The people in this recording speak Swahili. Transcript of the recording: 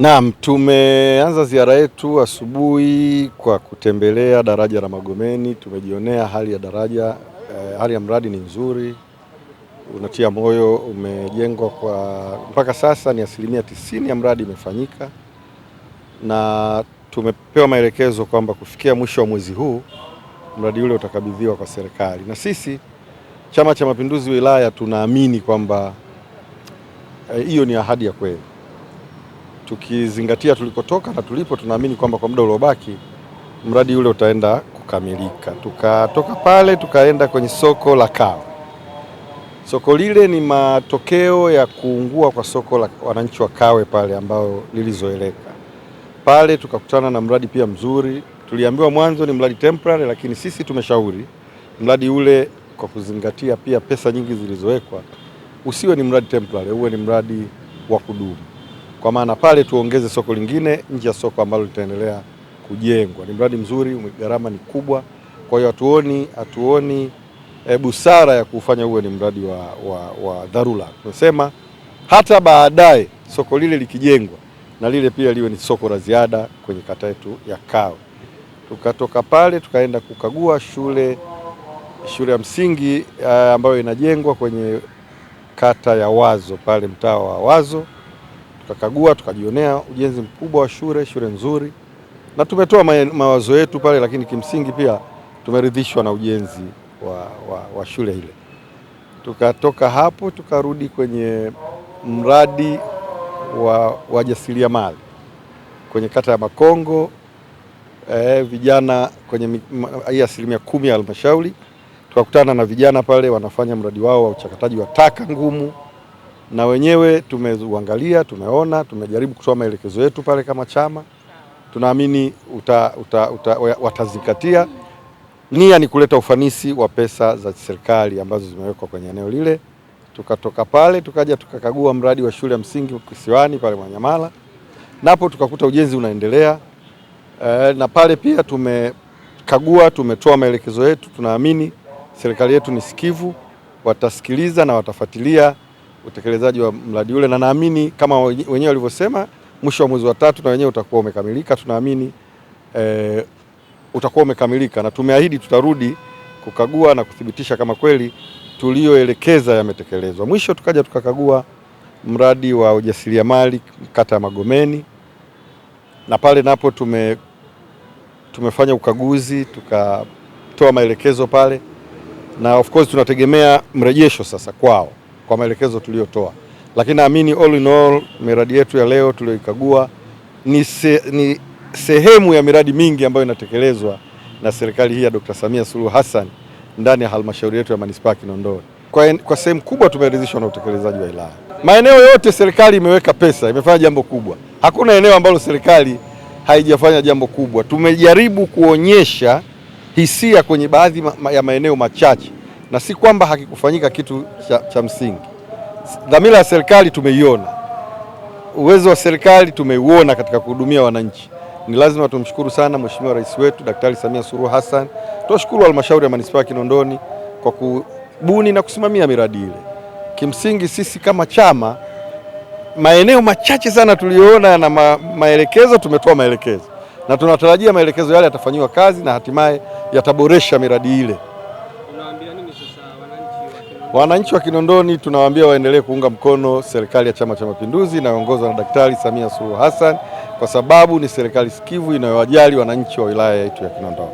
Naam, tumeanza ziara yetu asubuhi kwa kutembelea daraja la Magomeni. Tumejionea hali ya daraja, hali ya mradi ni nzuri, unatia moyo. Umejengwa kwa mpaka sasa ni 90% ya mradi imefanyika, na tumepewa maelekezo kwamba kufikia mwisho wa mwezi huu mradi ule utakabidhiwa kwa serikali, na sisi Chama cha Mapinduzi wilaya tunaamini kwamba hiyo ni ahadi ya kweli. Tukizingatia tulikotoka na tulipo, tunaamini kwamba kwa muda uliobaki mradi ule utaenda kukamilika. Tukatoka pale tukaenda kwenye soko la Kawe. Soko lile ni matokeo ya kuungua kwa soko la wananchi wa Kawe pale ambao lilizoeleka. Pale tukakutana na mradi pia mzuri. Tuliambiwa mwanzo ni mradi temporary, lakini sisi tumeshauri mradi ule kwa kuzingatia pia pesa nyingi zilizowekwa usiwe ni mradi temporary, uwe ni mradi wa kudumu. Kwa maana pale tuongeze soko lingine nje ya soko ambalo litaendelea kujengwa. Ni mradi mzuri, gharama ni kubwa, kwa hiyo hatuoni busara ya kufanya uwe ni mradi wa dharura. Tunasema hata baadaye soko lile likijengwa na lile pia liwe ni soko la ziada kwenye kata yetu ya Kawe. Tukatoka pale tukaenda kukagua shule ya msingi ambayo inajengwa kwenye kata ya Wazo pale mtaa wa Wazo. Tukakagua tukajionea ujenzi mkubwa wa shule nzuri, na tumetoa mawazo yetu pale, lakini kimsingi pia tumeridhishwa na ujenzi wa shule ile. Tukatoka hapo tukarudi kwenye mradi wa wajasiriamali kwenye kata ya Makongo, vijana kwenye 10% ya halmashauri. Tukakutana na vijana pale wanafanya mradi wao wa uchakataji wa taka ngumu, na wenyewe tumeuangalia, tumeona, tumejaribu kutoa maelekezo yetu pale kama chama. Tunaamini watazingatia. Nia ni kuleta ufanisi wa pesa za serikali ambazo zimewekwa kwenye eneo lile. Tukatoka pale tukaja tukakagua mradi wa shule ya msingi Kisiwani pale Mwanyamala, napo tukakuta ujenzi unaendelea. Na pale pia tumekagua, tumetoa maelekezo yetu. Tunaamini serikali yetu ni sikivu, watasikiliza na watafuatilia utekelezaji wa mradi ule, na naamini kama wenyewe walivyosema mwisho wa mwezi wa 3 na wenyewe utakuwa umekamilika. Tunaamini utakuwa umekamilika, na tumeahidi tutarudi kukagua na kuthibitisha kama kweli tulioelekeza yametekelezwa. Mwisho tukaja tukakagua mradi wa ujasiriamali kata ya Magomeni, na pale napo tumefanya ukaguzi, tukatoa maelekezo pale, na of course tunategemea mrejesho sasa kwao kwa maelekezo tuliyotoa, lakini naamini all in all miradi yetu ya leo tuliyoikagua ni sehemu ya miradi mingi ambayo inatekelezwa na serikali hii ya Dr. Samia Suluhu Hassan ndani ya halmashauri yetu ya manispaa Kinondoni. Kwa sehemu kubwa tumeridhishwa na utekelezaji wa ilani. Maeneo yote serikali imeweka pesa, imefanya jambo kubwa. Hakuna eneo ambalo serikali haijafanya jambo kubwa. Tumejaribu kuonyesha hisia kwenye baadhi ya maeneo machache, na si kwamba hakikufanyika kitu cha msingi. Dhamira ya serikali tumeiona, uwezo wa serikali tumeuona katika kuhudumia wananchi. Ni lazima tumshukuru sana Mheshimiwa Rais wetu Daktari Samia Suluhu Hassan. Tuwashukuru halmashauri ya manispaa Kinondoni kwa kubuni na kusimamia miradi ile. Kimsingi sisi kama chama, maeneo machache sana tuliyoona na maelekezo tumetoa maelekezo, na tunatarajia maelekezo yale yatafanyiwa kazi na hatimaye yataboresha miradi ile. Wananchi wa Kinondoni tunawaambia waendelee kuunga mkono serikali ya Chama cha Mapinduzi inayoongozwa na Daktari Samia Suluhu Hassan, kwa sababu ni serikali sikivu inayowajali wananchi wa wilaya yetu ya Kinondoni.